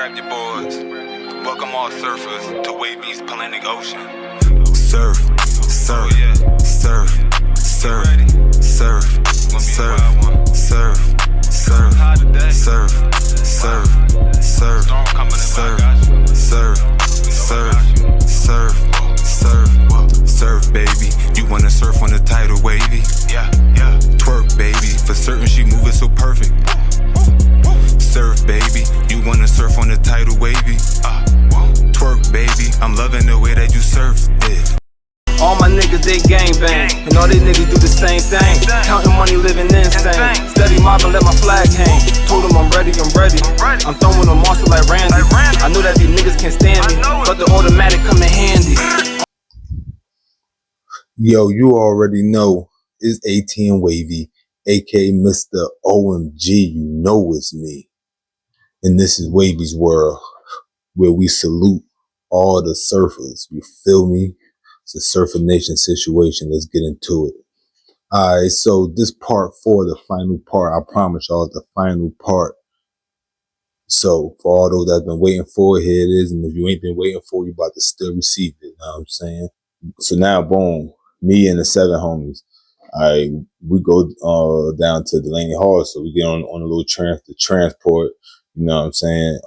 grab your boards. Welcome all surfers to Wavy's Atlantic Ocean. Surf, surf, surf, surf, surf, surf, surf, surf, surf, surf, surf, surf, surf, surf, surf, surf, baby. You wanna surf on the tidal wavy? Yeah. Twerk, baby. For certain, she moving so perfect. Surf, baby. You wanna surf on the tidal wavy? Twerk, baby. I'm loving the way that you surf it. All my niggas, they gangbang, and all they niggas do the same thing. Counting money, living insane. Steady mobbing, let my flag hang. Told them I'm ready. I'm throwing them monster like Randy. I know that these niggas can't stand me, but the automatic come in handy. Yo, you already know it's ATM Wavy, aka Mr. OMG. You know it's me. And this is Wavy's World, where we salute all the surfers. You feel me? It's a Surfer Nation situation. Let's get into it. Alright, so this part 4, the final part, I promise y'all, the final part. So for all those that's been waiting for it, here it is. And if you ain't been waiting for it, you about to still receive it. You know what I'm saying? So now, boom, me and the 7 homies, we go down to Delaney Hall. So we get on a little transport, you know what I'm saying?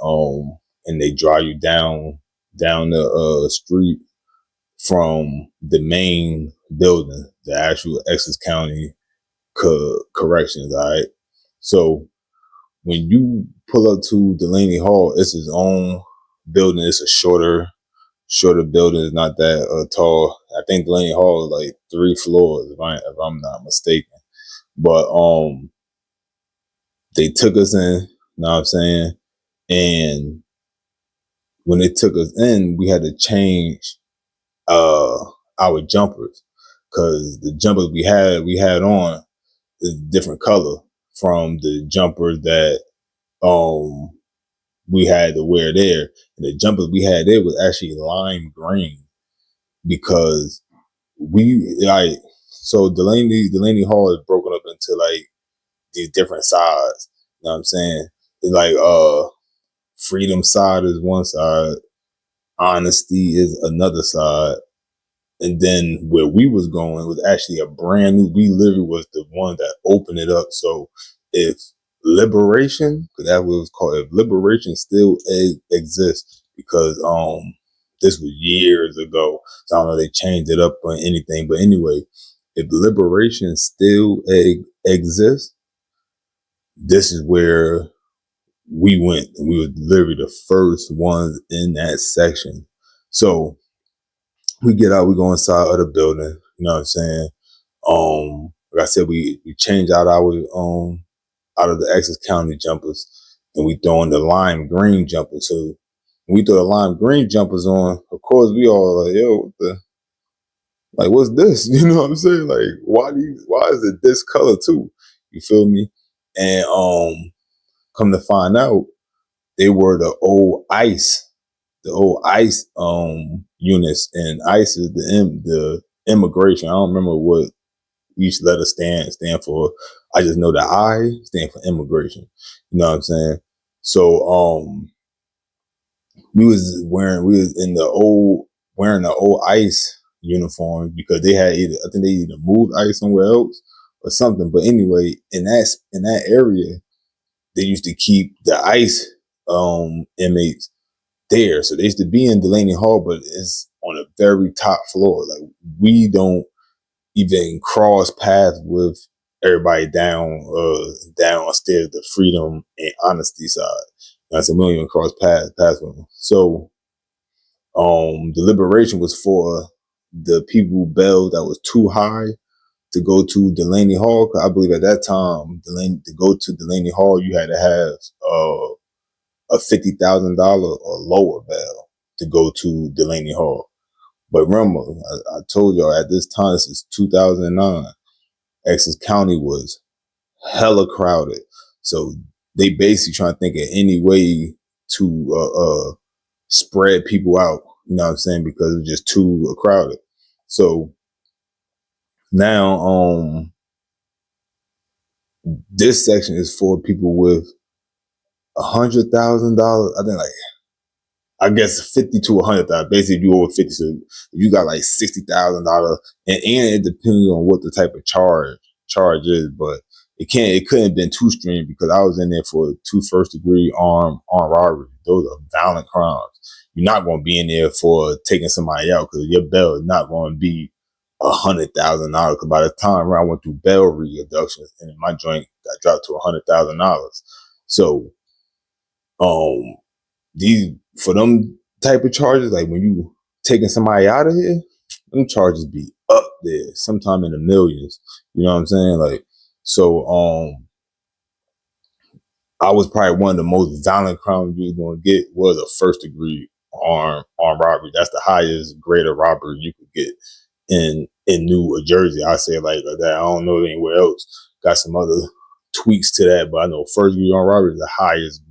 And they drive you down the street from the main building, the actual Essex County Corrections. All right. So when you pull up to Delaney Hall, it's its own building. It's a shorter building. It's not that tall. I think Delaney Hall is like 3 floors, if I'm not mistaken. But they took us in. You know what I'm saying? And when they took us in, we had to change our jumpers, because the jumpers we had on is a different color from the jumpers that we had to wear there. And the jumpers we had there was actually lime green, because so Delaney Hall is broken up into like these different sides. You know what I'm saying? It's like freedom side is one side, honesty is another side. And then where we was going was actually a brand new, we literally was the one that opened it up. So if liberation, because that's what it was called, if liberation still exists, because this was years ago, so I don't know if they changed it up or anything, but anyway, if liberation still exists, this is where we went, and we were literally the first ones in that section. So we get out, we go inside of the building, you know what I'm saying? Like I said, we changed out out of the Essex County jumpers, and we throw in the lime green jumpers. So when we throw the lime green jumpers on, of course we all like, yo, what's this? You know what I'm saying? Like, why is it this color too? You feel me? And come to find out, they were the old ICE units, and ICE is the immigration. I don't remember what each letter stand for. I just know the I stand for immigration. You know what I'm saying? So we was wearing the old ICE uniforms, because they had I think they either moved ICE somewhere else or something. But anyway, in that area, they used to keep the ICE inmates there. So they used to be in Delaney Hall, but it's on a very top floor. Like, we don't even cross paths with everybody downstairs, the freedom and honesty side. I said, we don't even cross paths with them. So the liberation was for the people who bailed that was too high to go to Delaney Hall. Cause I believe at that time, to go to Delaney Hall, you had to have a $50,000 or lower bail to go to Delaney Hall. But remember, I told y'all at this time, this is 2009, Essex County was hella crowded. So they basically trying to think of any way to spread people out, you know what I'm saying, because it's just too crowded. So now this section is for people with $100,000, I think like I guess 50 to 100,000. Basically, if you over 50, so if you got like $60,000, and it depends on what the type of charge is, but it couldn't have been too extreme because I was in there for 2 first-degree armed robbery. Those are violent crimes. You're not going to be in there for taking somebody out because your bail is not going to be $100,000. Because by the time I went through bail reductions and my joint got dropped to $100,000, so these for them type of charges, like when you taking somebody out of here, them charges be up there, sometime in the millions. You know what I'm saying? Like, so I was probably one of the most violent crimes you was gonna get was a first degree armed robbery. That's the highest grade of robbery you could get in New Jersey. I say like that. I don't know anywhere else. Got some other tweaks to that, but I know first degree armed robbery is the highest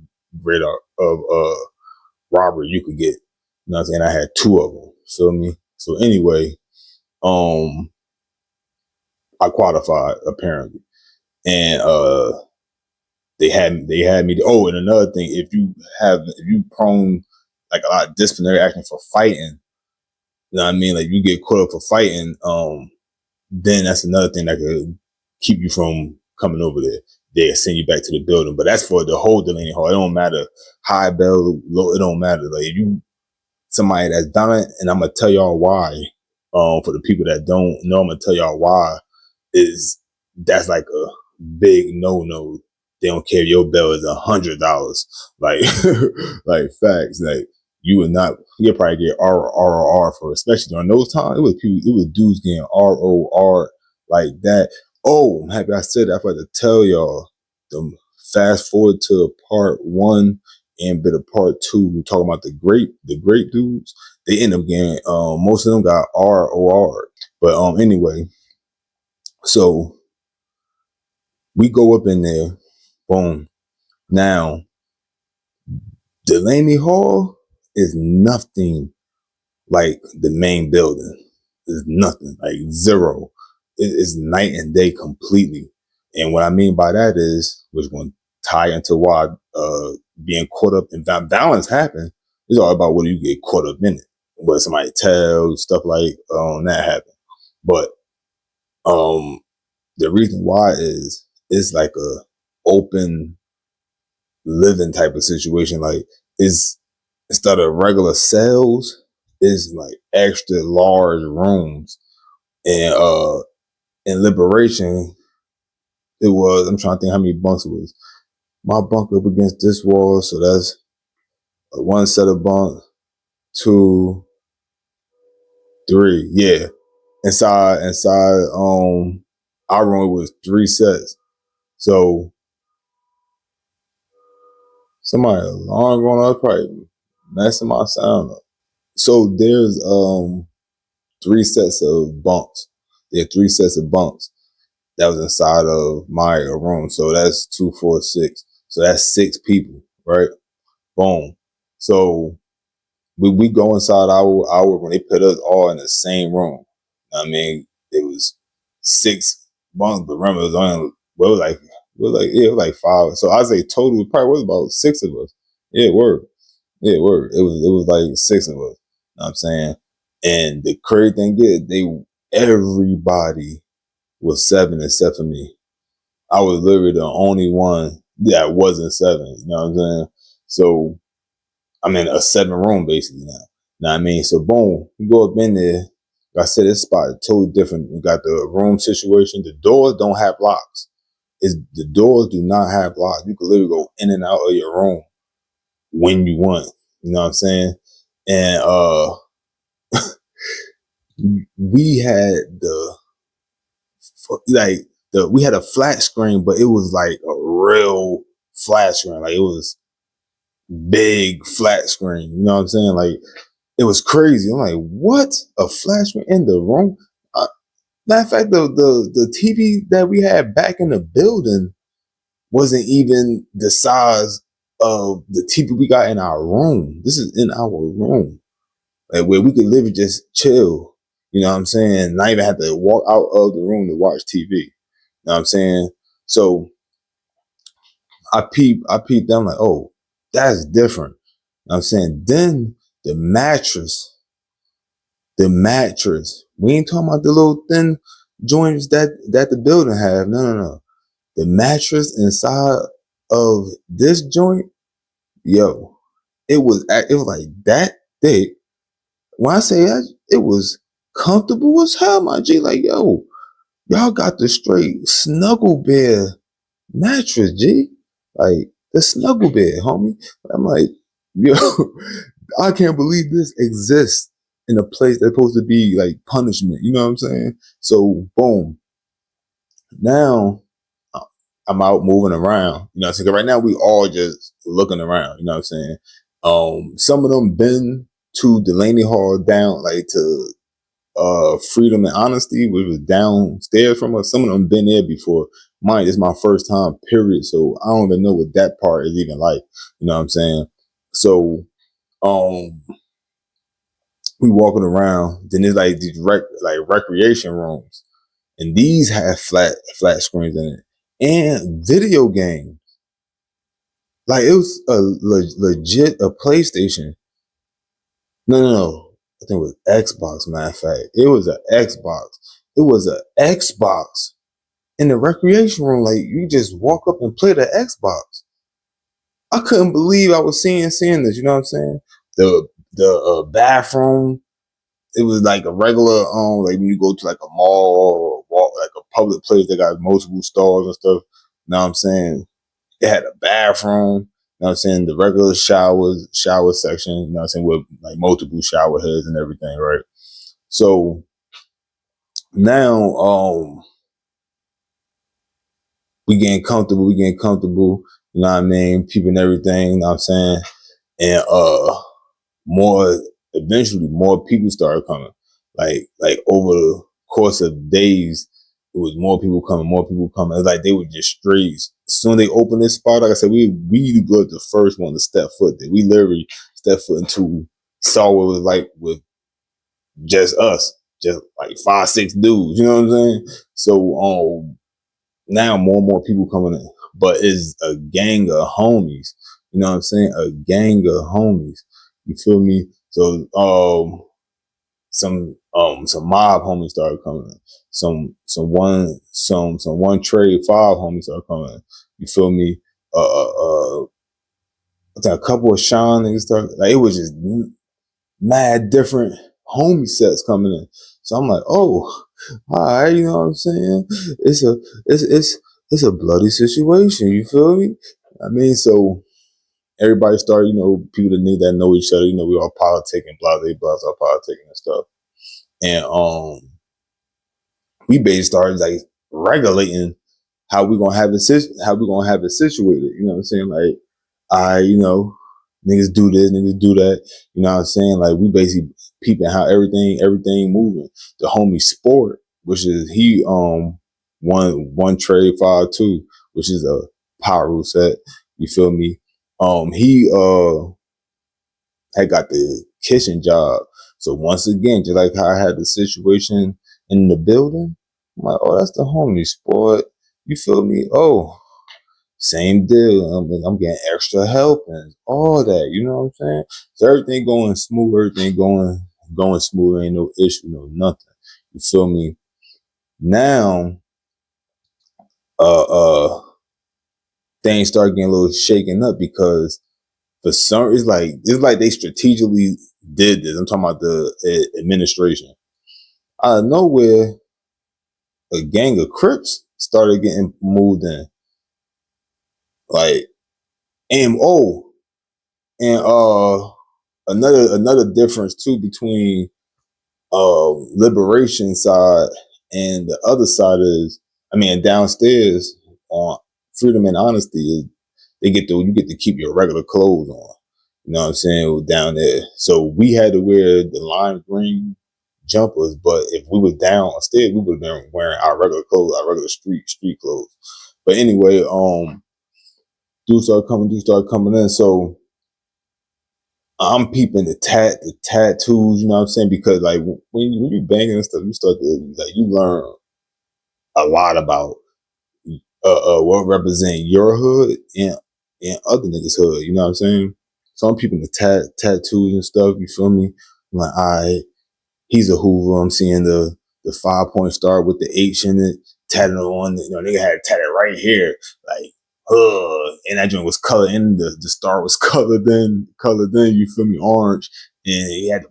grade of robbery you could get. You know what I'm saying? I had 2 of them. Feel me? So anyway, I qualified apparently, and they had me. Oh, and another thing, if you prone like a lot of disciplinary action for fighting, you know what I mean? Like you get caught up for fighting, then that's another thing that could keep you from coming over there. They send you back to the building, but that's for the whole Delaney Hall. It don't matter high bail, low. It don't matter. Like if you somebody that's done it, and I'm gonna tell y'all why. For the people that don't know, I'm gonna tell y'all why. That's like a big no. They don't care. Your bail is $100. Like, like facts. Like you'll probably get ROR for, especially during those times. It was dudes getting ROR like that. Oh, I'm happy I said that. I forgot to tell y'all. Fast forward to part 1 and bit of part 2. We're talking about the great dudes. They end up getting most of them got ROR. But anyway, so we go up in there. Boom. Now, Delaney Hall is nothing like the main building. It's nothing, like zero. It is night and day completely. And what I mean by that is, which going to tie into why being caught up in violence happen. It's all about whether you get caught up in it, whether somebody tells stuff like that happen. But the reason why is it's like a open living type of situation. Like it's instead of regular cells, it's like extra large rooms. And in Liberation, it was, I'm trying to think how many bunks it was. My bunk up against this wall, so that's 1 set of bunks, 2, 3, yeah. Inside our room was 3 sets. So somebody alarm going off, probably messing my sound up. So there's 3 sets of bunks. There are 3 sets of bunks that was inside of my room. So that's 2, 4, 6. So that's 6 people, right? Boom. So we go inside our when they put us all in the same room. I mean, it was 6 bunks, but remember it was only it was like 5. So I say total it probably was about 6 of us. Yeah, word. Yeah, word. It was like 6 of us. You know what I'm saying? And the crazy thing is everybody was 7 except for me. I was literally the only one that wasn't 7. You know what I'm saying? So I'm in a 7 room basically now. Know what I mean? So boom, we go up in there. Like I said, this spot is totally different. We got the room situation. The doors don't have locks. The doors do not have locks. You can literally go in and out of your room when you want. You know what I'm saying? And we had we had a flat screen, but it was like a real flat screen. Like it was big flat screen. You know what I'm saying? Like it was crazy. I'm like, what? A flat screen in the room? Matter of fact, the TV that we had back in the building wasn't even the size of the TV we got in our room. This is in our room, like where we could live and just chill. You know what I'm saying? Not even have to walk out of the room to watch TV. You know what I'm saying? So I peeped them like, oh, that's different. You know what I'm saying? Then The mattress. We ain't talking about the little thin joints that the building have. No. The mattress inside of this joint, yo, it was like that thick. When I say that, it was comfortable as hell, my G. Like, yo, y'all got the straight snuggle bed mattress, G. Like the snuggle bed, homie. I'm like, yo, I can't believe this exists in a place that's supposed to be like punishment. You know what I'm saying? So boom. Now I'm out moving around. You know what I'm saying? Right now we all just looking around. You know what I'm saying? Some of them been to Delaney Hall down like to Freedom and Honesty, which was downstairs from us. Some of them been there before. Mine is my first time, period. So I don't even know what that part is even like. You know what I'm saying? So we walking around, then there's like these recreation rooms. And these have flat screens in it. And video games. Like it was a legit a PlayStation. No. I think it was Xbox, matter of fact. It was an Xbox. It was an Xbox in the recreation room. Like you just walk up and play the Xbox. I couldn't believe I was seeing this. You know what I'm saying? The bathroom. It was like a regular like when you go to like a mall or like a public place that got multiple stalls and stuff. You know what I'm saying? It had a bathroom. You know what I'm saying? The regular shower section, you know what I'm saying, with like multiple shower heads and everything, right? So now we getting comfortable, you know what I mean, peeping everything, you know what I'm saying? And eventually more people started coming. Like over the course of days, it was more people coming. It's like they were just straight. As soon as they opened this spot, like I said, we were the first one to step foot there. We literally stepped foot into saw what it was like with just us, just like 5-6 dudes. You know what I'm saying? So now more and more people coming in, but it's a gang of homies. You know what I'm saying? A gang of homies. You feel me? So some mob homies started coming in. Some one trade 5 homies started coming in. You feel me? I think a couple of Sean niggas started. Like it was just mad different homie sets coming in. So I'm like, oh, all right, you know what I'm saying? It's a bloody situation. You feel me? I mean, so everybody started, you know, people that know each other, you know, we all politicking, blah, all politicking and stuff. And we basically started like regulating how we gonna have it situated. You know what I'm saying? Like, you know, niggas do this, niggas do that. You know what I'm saying? Like we basically peeping how everything moving. The homie Sport, which is he one trade 5-2, which is a power rule set. You feel me? He had got the kitchen job. So once again, just like how I had the situation in the building, I'm like, oh, that's the homie Sport. You feel me? Oh, same deal. I'm getting extra help and all that. You know what I'm saying? So everything going smooth, going smooth. Ain't no issue, no nothing. You feel me? Now, things start getting a little shaken up because for some, it's like they strategically did this. I'm talking about the administration. Out of nowhere, a gang of Crips started getting moved in. Like, and another difference too between liberation side and the other side is, I mean, downstairs on Freedom and Honesty is you get to keep your regular clothes on. You know what I'm saying? Down there. So we had to wear the lime green jumpers, but if we was downstairs, we would have been wearing our regular clothes, our regular street clothes. But anyway, dudes started coming in. So I'm peeping the tattoos, you know what I'm saying? Because like when you banging and stuff, you start to like you learn a lot about what represent your hood and other niggas' hood, you know what I'm saying? some people in the tattoos and stuff, you feel me? I'm like, all right, he's a Hoover. I'm seeing the 5-point star with the H in it, tatted on, nigga had it tatted right here, like, and that joint was colored in, the star was colored in, you feel me, orange, and he had the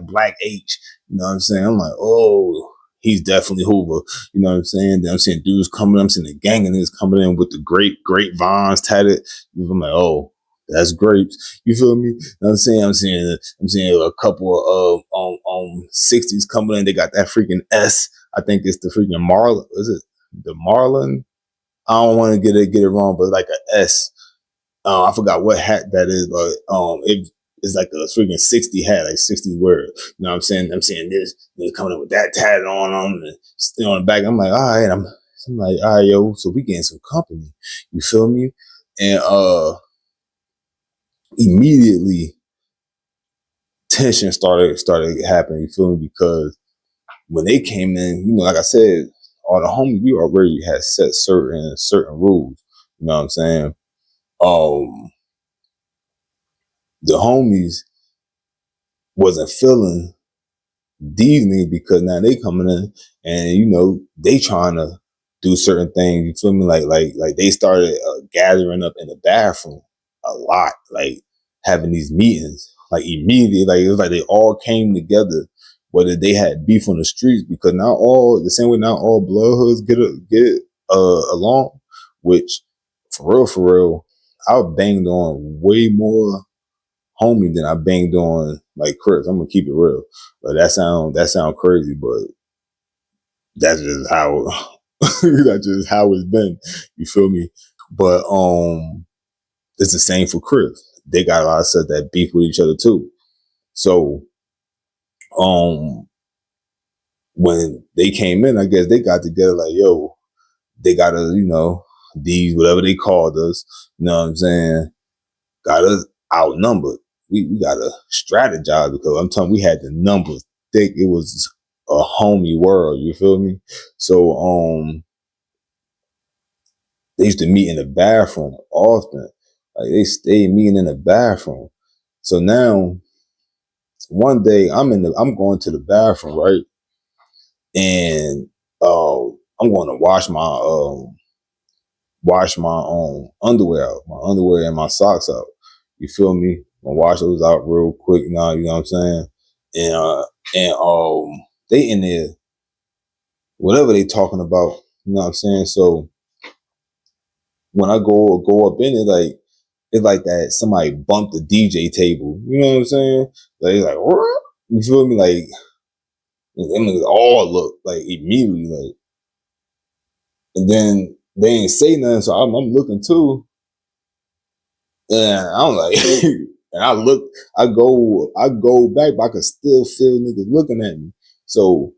black H, you know what I'm saying? I'm like, oh, he's definitely Hoover, you know what I'm saying? Then I'm seeing dudes coming, I'm seeing the gang of niggas coming in with the grapevines tatted, I'm like, oh, that's grapes. You feel me? I'm saying I'm seeing a couple of 60s coming in. They got that freaking S. I think it's the freaking Marlin. Is it the Marlin? I don't want to get it wrong, but like a S. I forgot what hat that is, but it's like a freaking 60 hat, like 60 word. You know what I'm saying? I'm seeing this, they're coming in with that tatted on them and still on the back. I'm like, all right, I'm like, all right, yo, so we getting some company. You feel me? And immediately tension started happening, you feel me? Because when they came in, like I said, all the homies, we already had set certain rules. You know what I'm saying? The homies wasn't feeling these niggas because now they coming in and they trying to do certain things. You feel me? Like they started gathering up in the bathroom a lot, like having these meetings, like immediately, like it was like they all came together, whether they had beef on the streets, because not all the same way, not all blood hoods get along. Which for real, I banged on way more homie than I banged on like Chris. I'm gonna keep it real, but that sound crazy, but that's just how that's just how it's been. You feel me? But it's the same for Chris. They got a lot of stuff that beef with each other too. So when they came in, I guess they got together like, yo, they gotta, these whatever they called us, you know what I'm saying, got us outnumbered. We gotta strategize because I'm telling you, we had the numbers thick. It was a homie world, you feel me? So they used to meet in the bathroom often. Like they stayed meeting in the bathroom. So now one day I'm going to the bathroom, right? And I'm going to wash my underwear out, my underwear and my socks out. You feel me? I'm gonna wash those out real quick now, you know what I'm saying? And they in there, whatever they talking about, you know what I'm saying? So when I go up in it, like it's like that somebody bumped the DJ table, you know what I'm saying? Like what? You feel me? Like them niggas all look like immediately like, and then they ain't say nothing, so I'm looking too. And I'm like, and I go back, but I could still feel niggas looking at me. So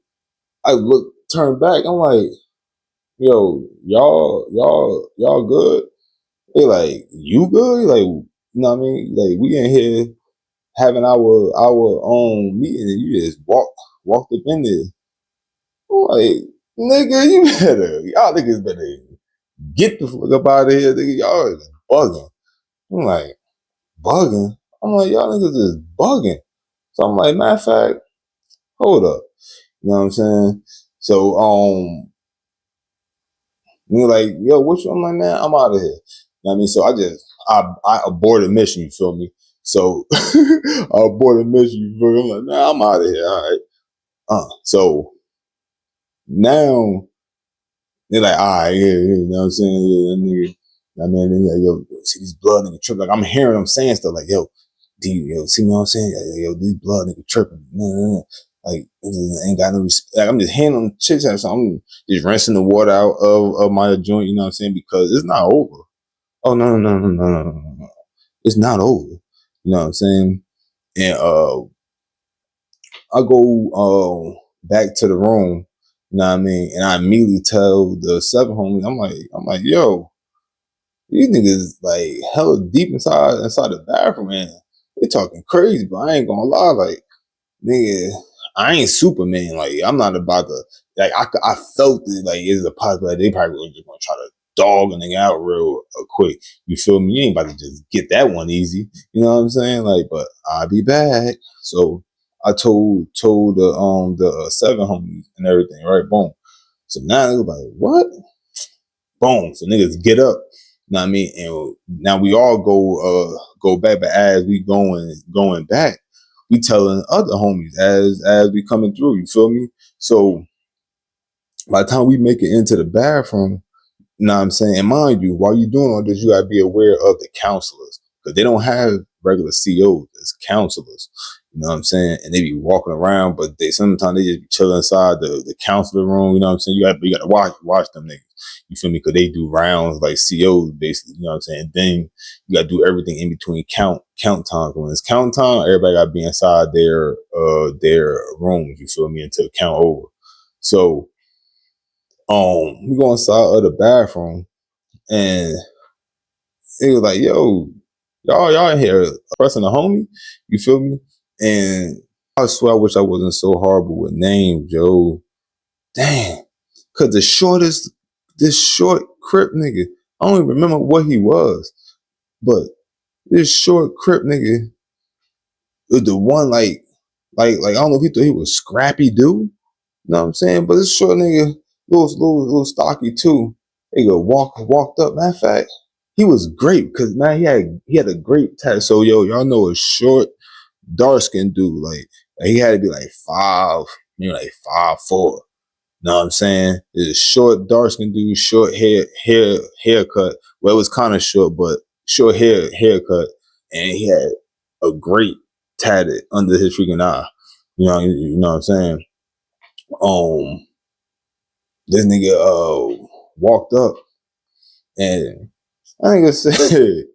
I turn back. I'm like, yo, y'all good? They like, you good? Like, you know what I mean? Like, we in here having our own meeting, and you just walked up in there. I'm like, nigga, y'all niggas better get the fuck up out of here, nigga. Y'all is bugging. I'm like, bugging? I'm like, y'all niggas is bugging. So I'm like, matter of fact, hold up. You know what I'm saying? So, you're like, yo, I'm like, man, I'm out of here. You know what I mean? So I aborted mission, you feel me? So I aborted mission, you feel me? I'm like, nah, I'm out of here, all right. So now they're like, all right, yeah, you know what I'm saying? Yeah, that nigga, I mean, they're like, yo, see these blood nigga tripping. Like, I'm hearing them saying stuff like, yo, see what I'm saying? Yo, these blood nigga tripping. Like, ain't got no respect. Like, I'm just hearing them chit chat. So I'm just rinsing the water out of my joint, you know what I'm saying? Because it's not over. Oh, no. It's not over. You know what I'm saying? And I go back to the room, you know what I mean? And I immediately tell the 7 homies, I'm like, yo, these niggas like hella deep inside the bathroom, man. They talking crazy, but I ain't gonna lie, like, nigga, I ain't Superman. Like, I'm not about to, like, I felt it, like, it's a possibility they probably were just gonna try to dogging nigga out real quick. You feel me? You ain't about to just get that one easy. You know what I'm saying? Like, but I'll be back. So I told the 7 homies and everything, right? Boom. So now niggas like, what? Boom. So niggas get up. You know what I mean? And now we all go back, but as we going back, we telling other homies as we coming through. You feel me? So by the time we make it into the bathroom, you know what I'm saying? And mind you, while you doing all this, you gotta be aware of the counselors. Because they don't have regular COs, it's counselors. You know what I'm saying? And they be walking around, but sometimes they just be chilling inside the counselor room, you know what I'm saying? You gotta watch them niggas. You feel me? Because they do rounds like COs basically, you know what I'm saying? And then you gotta do everything in between count times. When it's count time, everybody gotta be inside their rooms, you feel me, until count over. So we go inside of the bathroom and it was like, yo, y'all in here pressing a homie, you feel me? And I swear I wish I wasn't so horrible with names, yo. Damn. Cause this short crip nigga, I don't even remember what he was, but this short crip nigga was the one like I don't know if he thought he was scrappy dude. You know what I'm saying? But this short nigga, little stocky too. He walked up. Matter of fact, he was great because man, he had a great tattoo. So y'all know a short, dark skinned dude. Like he had to be like 5, maybe like 5'4". Know what I'm saying? It's a short, dark skinned dude, short haircut. Well, it was kind of short, but short haircut, and he had a great tatted under his freaking eye. You know what I'm saying? This nigga walked up and I nigga said,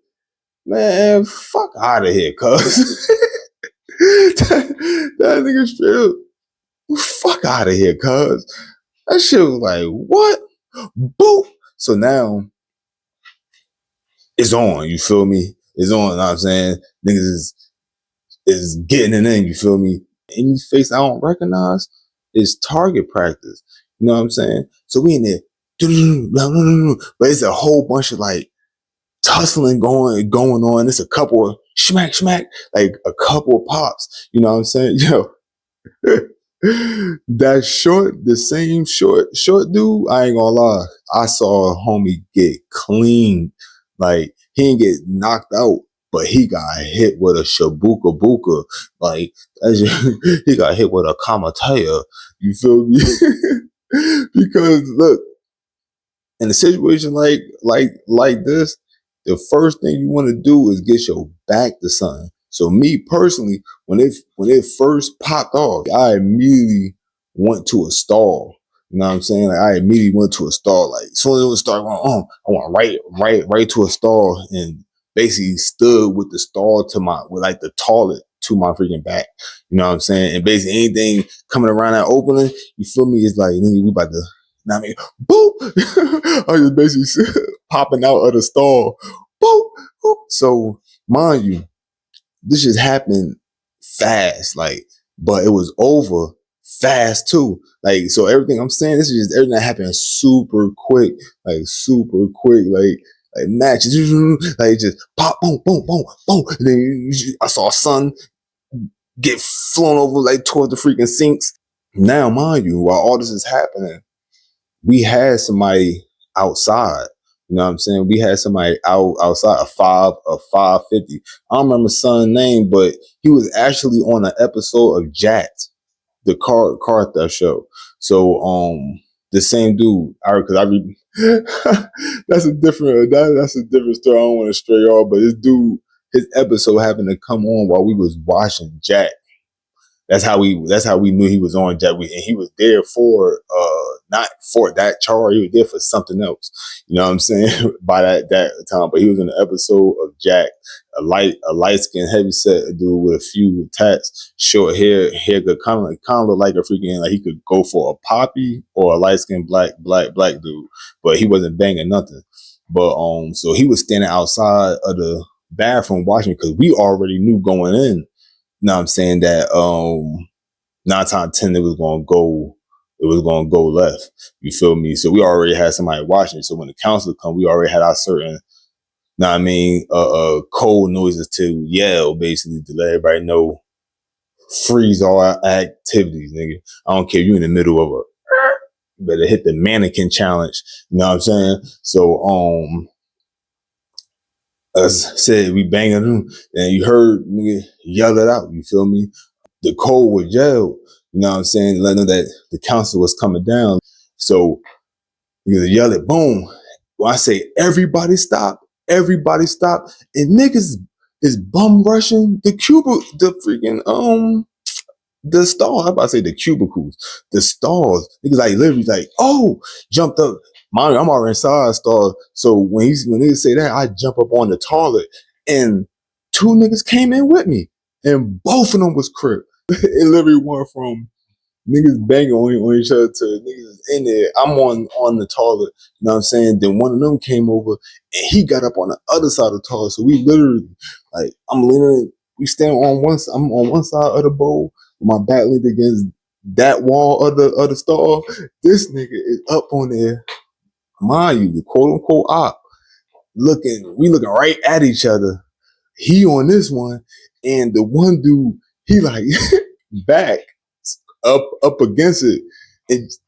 man, fuck out of here, cuz. that nigga straight up, fuck out of here, cuz. That shit was like, what? Boop. So now it's on, you feel me? It's on, you know what I'm saying? Niggas is getting it in, you feel me? Any face I don't recognize is target practice. You know what I'm saying? So we in there, but it's a whole bunch of like tussling going on. It's a couple of smack, like a couple of pops. You know what I'm saying? Yo, the same short dude, I ain't gonna lie. I saw a homie get clean. Like, he didn't get knocked out, but he got hit with a shabuka buka. Like, he got hit with a kamataya. You feel me? Because look, in a situation like this, the first thing you want to do is get your back to something. So me personally, when it first popped off, I immediately went to a stall. You know what I'm saying? Like, I immediately went to a stall. Like, as soon as it was starting going, I went right to a stall and basically stood with the stall with like the toilet to my freaking back. You know what I'm saying? And basically anything coming around that opening, you feel me? It's like, nigga, we about to, you know what I mean? Boop! I was basically popping out of the stall. Boop! Boop. So, mind you, this just happened fast, like, but it was over fast too. Like, so everything I'm saying, this is just everything that happened super quick, like matches, like just pop, boom, boom, boom, boom. And then I saw son get flown over like towards the freaking sinks. Now, mind you, while all this is happening, we had somebody outside. You know what I'm saying? We had somebody outside, a 550. I don't remember son's name, but he was actually on an episode of Jacked, the car theft show. So the same dude, that's a different story. I don't want to stray off, but this dude, his episode happened to come on while we was watching Jack. That's how we knew he was on Jack. And he was there for not for that charge. He was there for something else. You know what I'm saying? By that time, but he was in an episode of Jack, a light skinned heavyset dude with a few tats, short hair, kind of look like a freaking, like he could go for a poppy or a light skinned black dude, but he wasn't banging nothing. But so he was standing outside of the bathroom watching because we already knew going in. You know what I'm saying, that 9 times 10 it was gonna go it was gonna go left. You feel me? So we already had somebody watching. So when the counselor come, we already had our certain, know what I mean, code noises to yell, basically, to let everybody know, freeze all our activities, nigga. I don't care if you in the middle of a, you better hit the mannequin challenge. You know what I'm saying? So, as I said, we banging them, and you heard nigga yell it out. You feel me? The code was yelled. You know what I'm saying? Letting them know that the council was coming down. So you yell it, boom. When I say everybody stop, and niggas is bum rushing the the freaking the stall. I'm about to say the cubicles, the stalls. Niggas like literally like, oh, jumped up. Mind you, I'm already inside stall. So when niggas say that, I jump up on the toilet, and two niggas came in with me, and both of them was crip. It literally went from niggas banging on each other to niggas in there. I'm on the toilet, you know what I'm saying? Then one of them came over and he got up on the other side of the toilet. So we literally, like, we stand on I'm on one side of the bowl, with my back leaned against that wall of the stall. This nigga is up on there, mind you, the quote unquote op, we looking right at each other. He on this one, and the one dude, he like back up against it,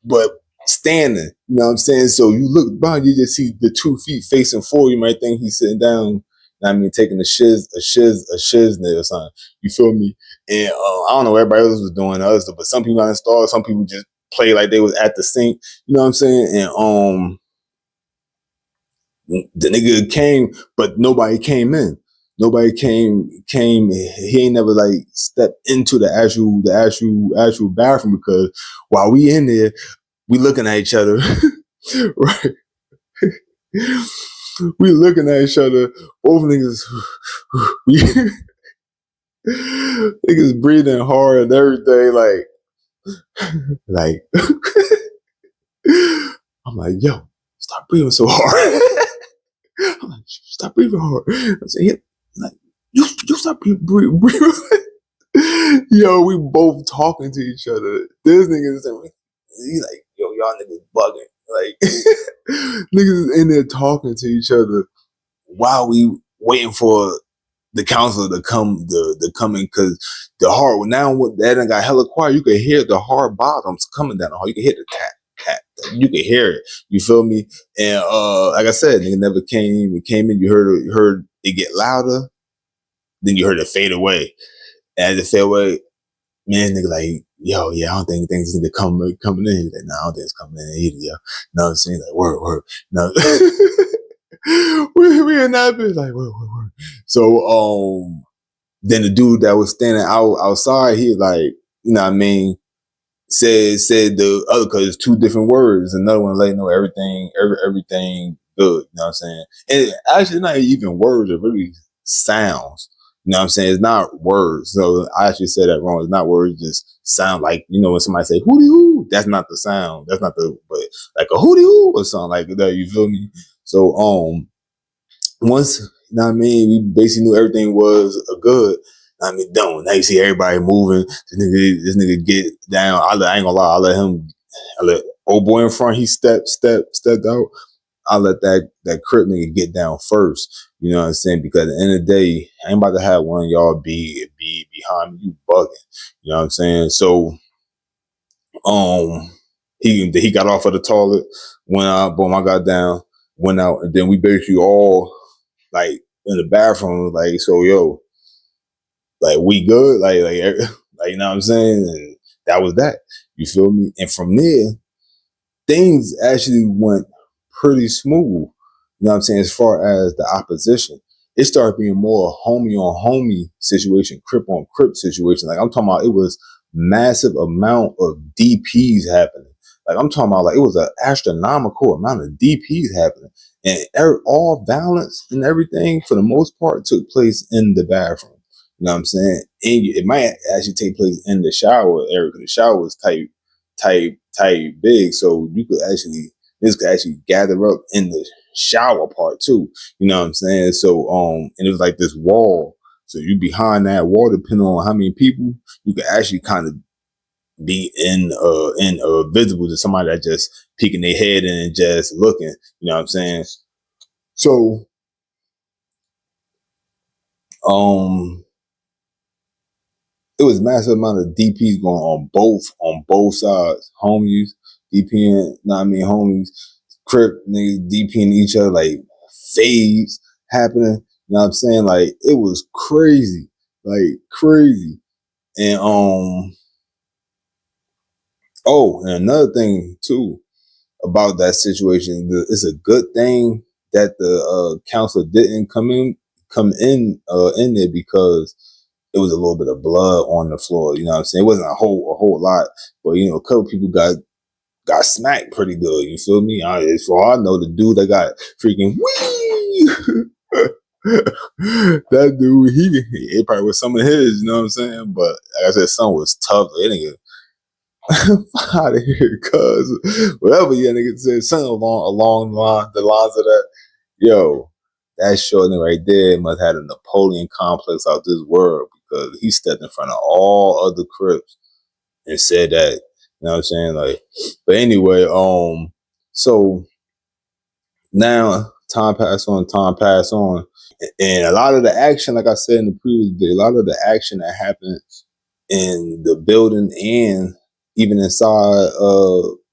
but standing. You know what I'm saying? So you look behind, you just see the 2 feet facing forward. You might think he's sitting down. I mean, taking a shiznit or something. You feel me? And I don't know what everybody else was doing, but some people got installed. Some people just play like they was at the sink. You know what I'm saying? And the nigga came, but nobody came in. Nobody came. He ain't never like stepped into the actual bathroom, because while we in there, we looking at each other, right? We looking at each other. Both niggas, niggas breathing hard and everything. Like, I'm like, yo, stop breathing so hard. I'm like, stop breathing hard. I'm saying, like, you stop breathing. Yo, we both talking to each other. This nigga is he's like, yo, y'all niggas bugging. Like, niggas is in there talking to each other while we waiting for the counselor to come in, because the hard, now that done got hella quiet, you could hear the hard bottoms coming down the hall. You can hear the tap. You can hear it. You feel me? And like I said, nigga never came. It came in. You heard it get louder. Then you heard it fade away. And as it fade away, man, nigga like, yo, yeah, I don't think this nigga coming in. He's like, nah, I don't think it's coming in either, yo. You know what I'm saying? Like, word. No. we in that bitch, like, word. So, then the dude that was standing outside, he like, you know what I mean, said the other, because it's two different words. Another one letting know everything good. You know what I'm saying? And actually, not even words. It really sounds. You know what I'm saying? It's not words. So I actually said that wrong. It's not words. It just sound like, you know, when somebody say hootie hoo, that's not the sound. That's not the, but like a hootie hoo or something like that. You feel me? So once, you know what I mean, we basically knew everything was good. I mean, don't. Now you see everybody moving. This nigga get down. I ain't gonna lie. I let old boy in front. He stepped out. I let that crip nigga get down first. You know what I'm saying? Because at the end of the day, I ain't about to have one of y'all be behind me. You bugging. You know what I'm saying? So, he got off of the toilet, went out. Boom, I got down, went out, and then we basically all like in the bathroom. Like, so yo. Like, we good, like you know what I'm saying, and that was that. You feel me? And from there, things actually went pretty smooth. You know what I'm saying? As far as the opposition, it started being more homie on homie situation, crip on crip situation. Like, I'm talking about, it was massive amount of DPs happening. Like, I'm talking about, like, it was an astronomical amount of DPs happening, and all violence and everything for the most part took place in the bathroom. You know what I'm saying? And it might actually take place in the shower area, because the shower was tight big. So this could actually gather up in the shower part too. You know what I'm saying? So, and it was like this wall. So you behind that wall, depending on how many people, you could actually kind of be visible to somebody that just peeking their head in and just looking. You know what I'm saying? So it was massive amount of DPs going on both sides. Homies, DPing, homies, Crip niggas DPing each other, like fades happening. You know what I'm saying? Like it was crazy. Like crazy. And and another thing too about that situation, it's a good thing that the counselor didn't come in there, because it was a little bit of blood on the floor. You know what I'm saying? It wasn't a whole lot, but a couple people got smacked pretty good. You feel me? For all I know, the dude that got freaking that dude, it probably was some of his. You know what I'm saying? But like I said, some was tough. That nigga out of here, cuz whatever nigga said, something along the lines of that. Yo, that short nigga right there must have had a Napoleon complex out this world, because he stepped in front of all other Crips and said that. You know what I'm saying? Like, but anyway, so now time passed on, and a lot of the action, like I said in the previous day, a lot of the action that happened in the building and even inside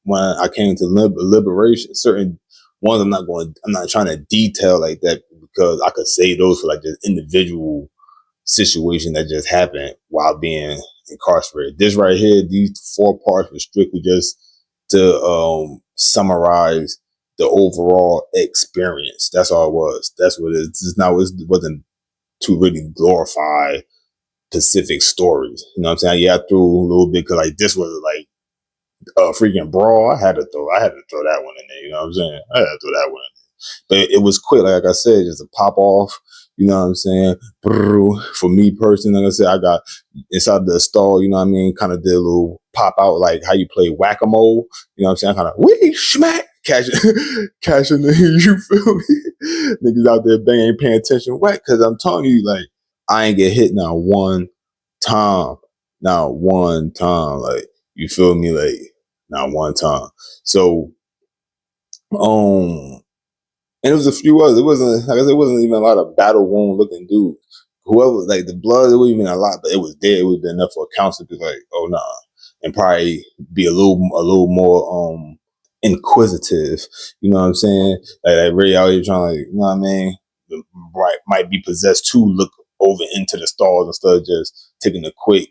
when I came to liberation, certain ones I'm not trying to detail like that, because I could say those for like this individual situation that just happened while being incarcerated. This right here, these 4 parts were strictly just to summarize the overall experience. That's all it was. That's what it is. It wasn't to really glorify specific stories. You know what I'm saying? Yeah, I threw a little bit, because like this was like a freaking brawl. I had to throw that one in there. You know what I'm saying? I had to throw that one in there. But it was quick, like I said, just a pop off. You know what I'm saying? For me personally, like I said, I got inside the stall, you know what I mean? Kind of did a little pop out, like how you play whack-a-mole. You know what I'm saying? Kind of wee smack, catching you feel me? Niggas out there bang ain't paying attention. What? Because I'm telling you, like, I ain't get hit not one time. Not one time. Like, you feel me? Like, not one time. So, and it was a few others. It wasn't, like I said, it wasn't even a lot of battle wound looking dudes. Whoever, like the blood, it wasn't even a lot, but it was there. It would have been enough for a counselor to be like, oh nah, and probably be a little more inquisitive. You know what I'm saying? Like really out here trying to, like, you know what I mean? Right, might be possessed to look over into the stalls instead of just taking a quick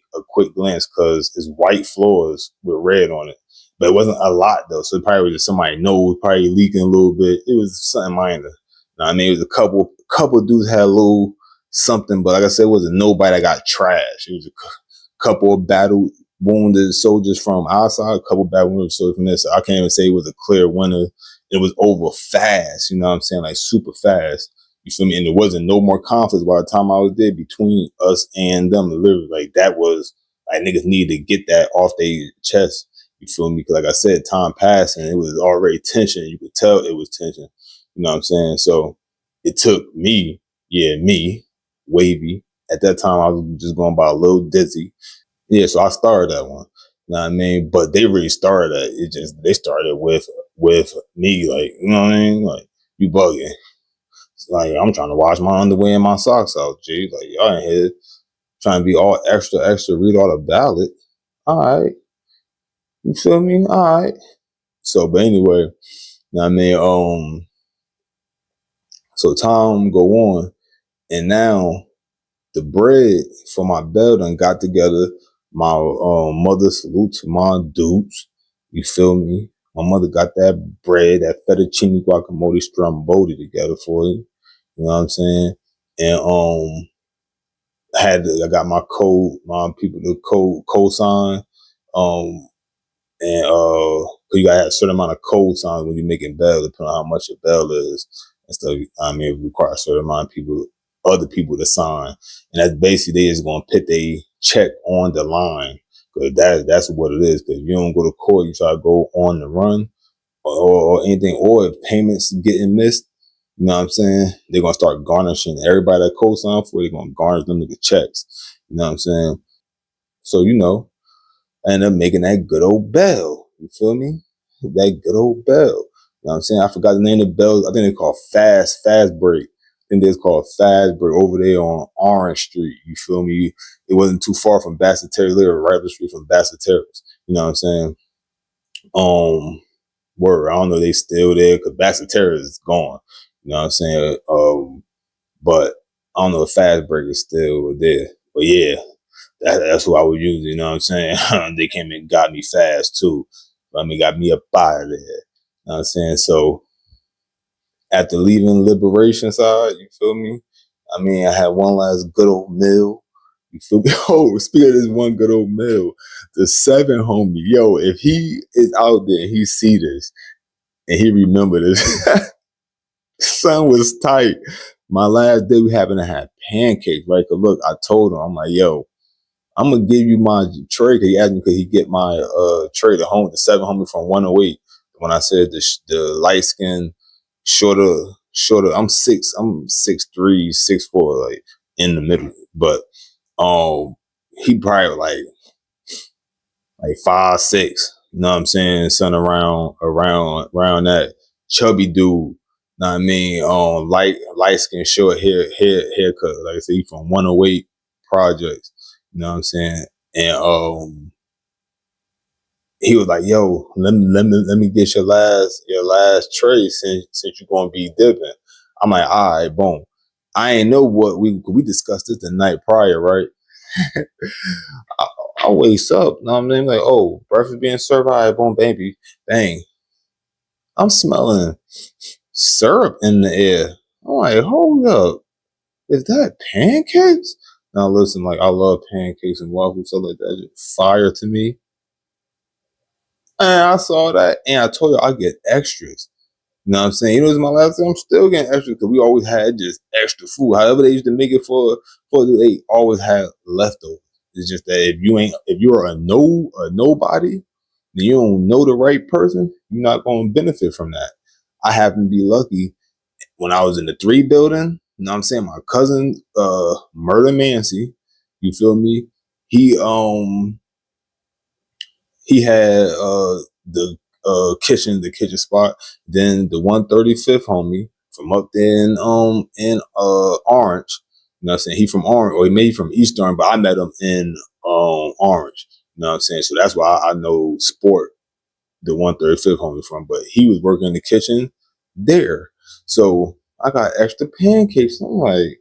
glance, because it's white floors with red on it. But it wasn't a lot though, so it probably was just somebody nose probably leaking a little bit. It was something minor. You know what I mean? It was a couple dudes had a little something, but like I said, it wasn't nobody that got trashed. It was a couple of battle wounded soldiers from outside, a couple battle wounded soldiers from this. So I can't even say it was a clear winner. It was over fast, you know what I'm saying? Like super fast. You feel me? And there wasn't no more conflict by the time I was there between us and them. Literally, like that was like niggas needed to get that off their chest. You feel me? Because like I said, time passed and it was already tension. You could tell it was tension. You know what I'm saying? So it took me, Wavy. At that time, I was just going by a little dizzy. Yeah, so I started that one. You know what I mean? But they really started that. They started with me, like, you know what I mean? Like, you bugging. It's like, I'm trying to wash my underwear and my socks out, G. Like, y'all ain't here trying to be all extra, read all the ballot. All right. You feel me? All right. So, but anyway, you know what I mean? So time go on, and now the bread for my bell done got together. My mother, salute to my dudes. You feel me? My mother got that bread, that fettuccine guacamole stromboli together for you. You know what I'm saying? And I got my people the code sign. And cause you gotta have a certain amount of code signs when you're making bail, depending on how much your bail is and stuff. I mean, it requires a certain amount of other people to sign. And that's basically they just gonna put their check on the line. Cause that's what it is. Cause if you don't go to court, you try to go on the run or anything, or if payments getting missed, you know what I'm saying? They're gonna start garnishing everybody that co-sign for it, they're gonna garnish them nigga checks. You know what I'm saying? So, you know, I ended up making that good old bell. You feel me? That good old bell. You know what I'm saying? I forgot the name of the bell. I think they called Fast Break. I think it's called Fast Break over there on Orange Street. You feel me? It wasn't too far from Bassett Terrace, literally right up the street from Bassett Terrace. You know what I'm saying? Word. I don't know if they still there because Bassett Terrace is gone. You know what I'm saying? But I don't know if Fast Break is still there. But yeah, that's who I would use. You know what I'm saying? They came and got me fast too. I mean, got me up out of there. You know what I'm saying? So after leaving Liberation side, you feel me? I mean, I had one last good old meal. You feel me? Oh, speaking of this one good old meal, the 7 homie, yo, if he is out there and he see this and he remember this, son was tight. My last day we happened to have pancakes, right? Cause look, I told him, I'm like, yo, I'm gonna give you my tray. Cause he asked me, could he get my tray, the 7 homie from 108. When I said the light skin, shorter. I'm 6'3", 6'4", like in the middle. But he probably like 5'6". You know what I'm saying? Son around that chubby dude. Know what I mean? Light skin, short haircut. Like I said, he from 108 projects. You know what I'm saying? And he was like, "Yo, let me get your last tray since you're gonna be dipping." I'm like, "All right, boom." I ain't know what we discussed this the night prior, right? I wakes up, you know what I mean? Like, oh, breakfast being served. All right, boom, baby, bang. I'm smelling syrup in the air. I'm like, hold up, is that pancakes? Now listen, like I love pancakes and waffles, so like that just fire to me. And I saw that, and I told you I get extras. You know what I'm saying? You know, it's my last time. I'm still getting extras because we always had just extra food. However they used to make it for they always had leftovers. It's just that if you're a nobody, then you don't know the right person, you're not going to benefit from that. I happen to be lucky when I was in the 3 building. You know what I'm saying? My cousin, Murder Mancy, you feel me? He had the kitchen spot. Then the 135th homie from up there in Orange. You know what I'm saying? He from Orange, or he may be from Eastern, but I met him in Orange. You know what I'm saying? So that's why I know Sport, the 135th homie from. But he was working in the kitchen there. So I got extra pancakes. I'm like,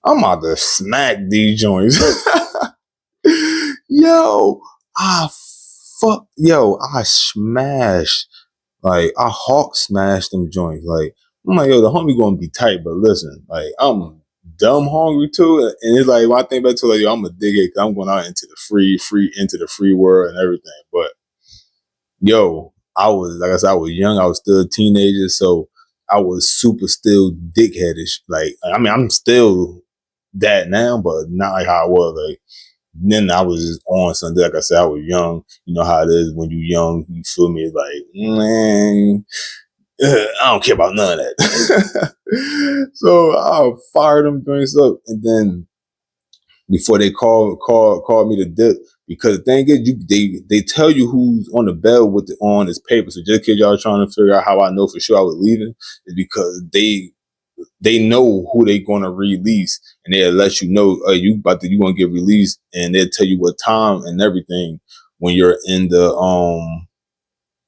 I'm about to smack these joints. Yo, I smashed, like, I hawk smashed them joints. Like, I'm like, yo, the homie gonna be tight, but listen, like, I'm dumb hungry too. And it's like, when I think back to, like, yo, I'm gonna dig it, because I'm going out into the free world and everything. But, yo, like I said, I was young, I was still a teenager, so I was super still dickheadish. Like, I mean, I'm still that now, but not like how I was. Like, then I was just on something. Like I said, I was young. You know how it is when you're young. You feel me? It's like, man, I don't care about none of that. So I fired them drinks up, and then before they called me to dip, because the thing is, they tell you who's on the bell on this paper. So just in case y'all trying to figure out how I know for sure I was leaving, is because they know who they gonna release, and they'll let you know you gonna get released, and they'll tell you what time and everything when you're in the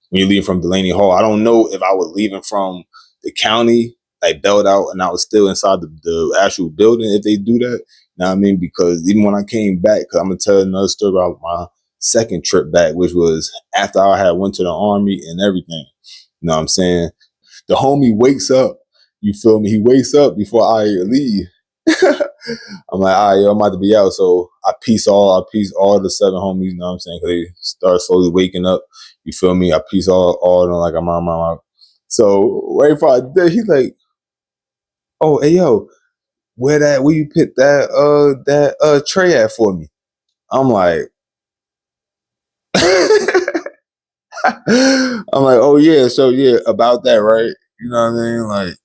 when you're leaving from Delaney Hall. I don't know if I was leaving from the county, like bailed out, and I was still inside the actual building if they do that. You know what I mean? Because even when I came back, because I'm gonna tell another story about my second trip back, which was after I had went to the army and everything. You know what I'm saying? The homie wakes up. You feel me? He wakes up before I leave. I'm like, all right, yo, I'm about to be out. So I piece all the 7 homies, you know what I'm saying? Because they start slowly waking up. You feel me? I piece all of them, like I'm on my. So right before I did, he's like, oh, hey, yo, where you put that tray at for me? I'm like, oh yeah, so yeah, about that, right? You know what I mean? Like,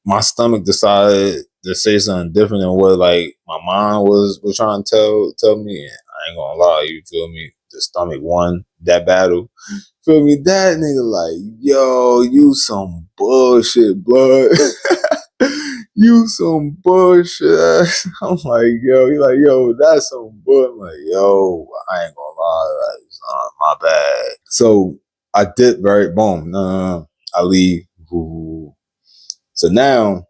my stomach decided to say something different than what, like, my mind was trying to tell me. I ain't gonna lie, you feel me? The stomach won that battle. Feel me? That nigga like, yo, you some bullshit, blood. You some bullshit. I'm like, yo, he like, yo, that's some bull. I'm like, yo, I ain't gonna lie, like, my bad. So I did boom, no, I leave. Ooh. So now,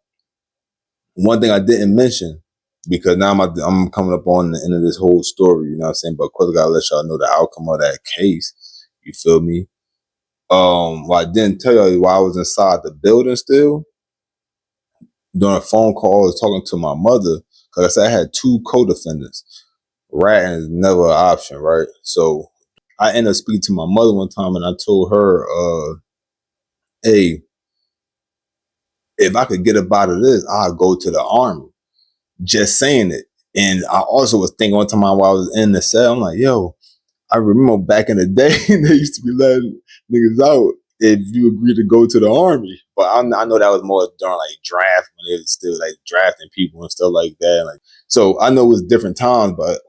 one thing I didn't mention, because now I'm coming up on the end of this whole story, you know what I'm saying? But of course, I gotta let y'all know the outcome of that case. You feel me? Well, I didn't tell you while I was inside the building still. During a phone call, I was talking to my mother, because I said I had 2 co-defendants. Ratting is never an option, right? So I ended up speaking to my mother one time, and I told her, hey, if I could get up out of this, I'll go to the Army. Just saying it. And I also was thinking one time while I was in the cell, I'm like, yo, I remember back in the day, they used to be letting niggas out if you agree to go to the Army. But I know that was more during like draft, when they was still like drafting people and stuff like that. Like, so I know it was different times, but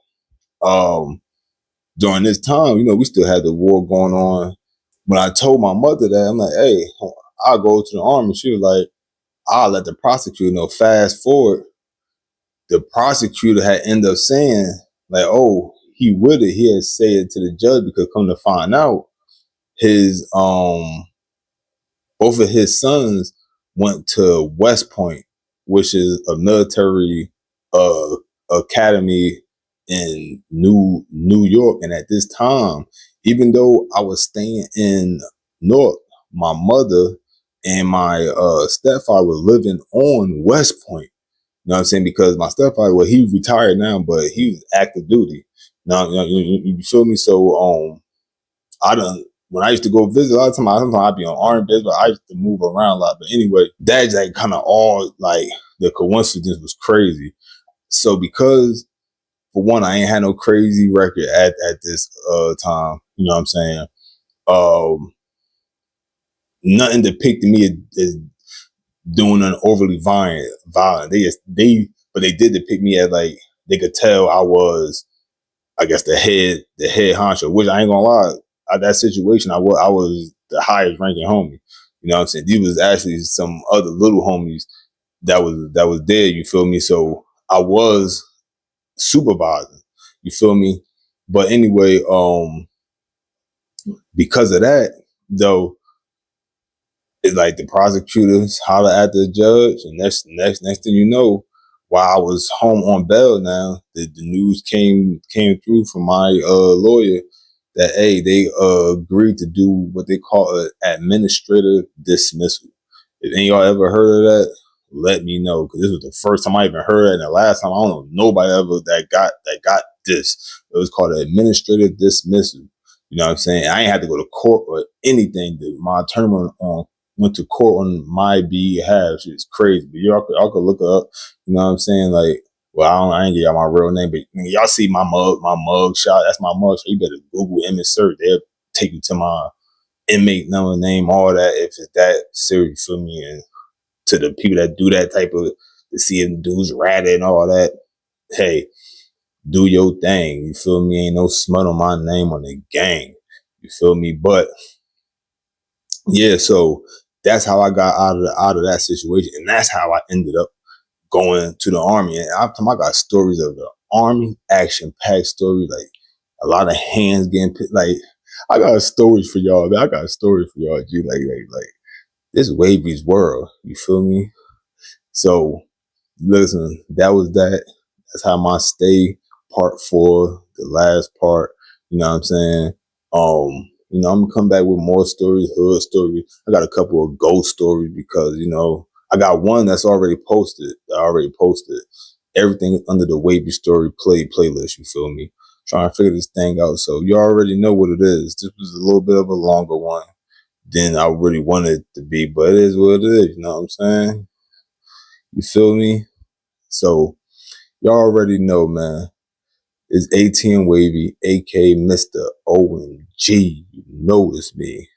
during this time, you know, we still had the war going on. When I told my mother that, I'm like, hey, I'll go to the Army. She was like, I'll let the prosecutor know. Fast forward, the prosecutor had ended up saying, like, oh, he had said it to the judge, because come to find out, his both of his sons went to West Point, which is a military academy in New York. And at this time, even though I was staying in North, my mother and my stepfather were living on West Point. You know what I'm saying? Because my stepfather, well, he retired now, but he was active duty. Now, you feel me? So, when I used to go visit, a lot of times, sometimes I'd be on army base, but I used to move around a lot. But anyway, that's like kind of all, like, the coincidence was crazy. So because, for one, I ain't had no crazy record at this time, you know what I'm saying? Nothing depicted me as doing an overly violent. But they did depict me as, like, they could tell I was, I guess, the head honcho, which I ain't gonna lie, at that situation, I was the highest ranking homie. You know what I'm saying? These was actually some other little homies that was there, you feel me? So I was supervising, you feel me? But anyway, because of that, though, it's like the prosecutors holler at the judge, and next thing you know, while I was home on bail now, the news came through from my lawyer that, hey, they agreed to do what they call an administrative dismissal. If any of y'all ever heard of that, let me know, because this was the first time I even heard it, and the last time I don't know nobody ever that got this. It was called an administrative dismissal. You know what I'm saying? I ain't had to go to court or anything. My attorney went to court on my behalf. It's crazy, but y'all could look it up. You know what I'm saying? Like, well, I ain't give y'all my real name, but y'all see my mug shot. That's my mug shot. You better Google image search. They'll take you to my inmate number, name, all that, if it's that serious for me. And to the people that do that type of, to see if dudes ratted and all that, hey, do your thing. You feel me? Ain't no smut on my name on the gang. You feel me? But yeah, so that's how I got out of that situation, and that's how I ended up going to the Army. And I got stories of the Army, action-packed stories, like a lot of hands getting put. Like, I got stories for y'all, man. I got stories for y'all, G. Like this Wavy's world. You feel me? So listen, that was that. That's how my stay part 4, the last part. You know what I'm saying? You know, I'm gonna come back with more stories, hood stories. I got a couple of ghost stories, because, you know, I got one that's already posted. Everything under the Wavy Story playlist. You feel me? Trying to figure this thing out. So you already know what it is. This was a little bit of a longer one than I really wanted it to be, but it is what it is. You know what I'm saying? You feel me? So y'all already know, man. It's ATM Wavy, aka Mr. OMG. You know it's me.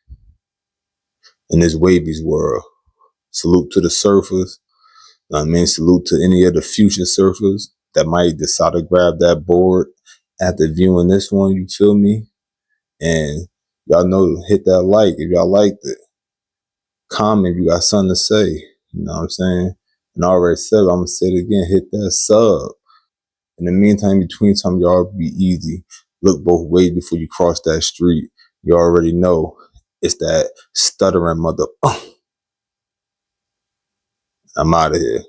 In this Wavy's world. Salute to the surfers. I mean, salute to any of the future surfers that might decide to grab that board after viewing this one, you feel me? And y'all know to hit that like if y'all liked it. Comment if you got something to say. You know what I'm saying? And I already said it, I'm gonna say it again, hit that sub. In the meantime, between time, y'all be easy. Look both ways before you cross that street. You already know it's that stuttering mother. I'm out of here.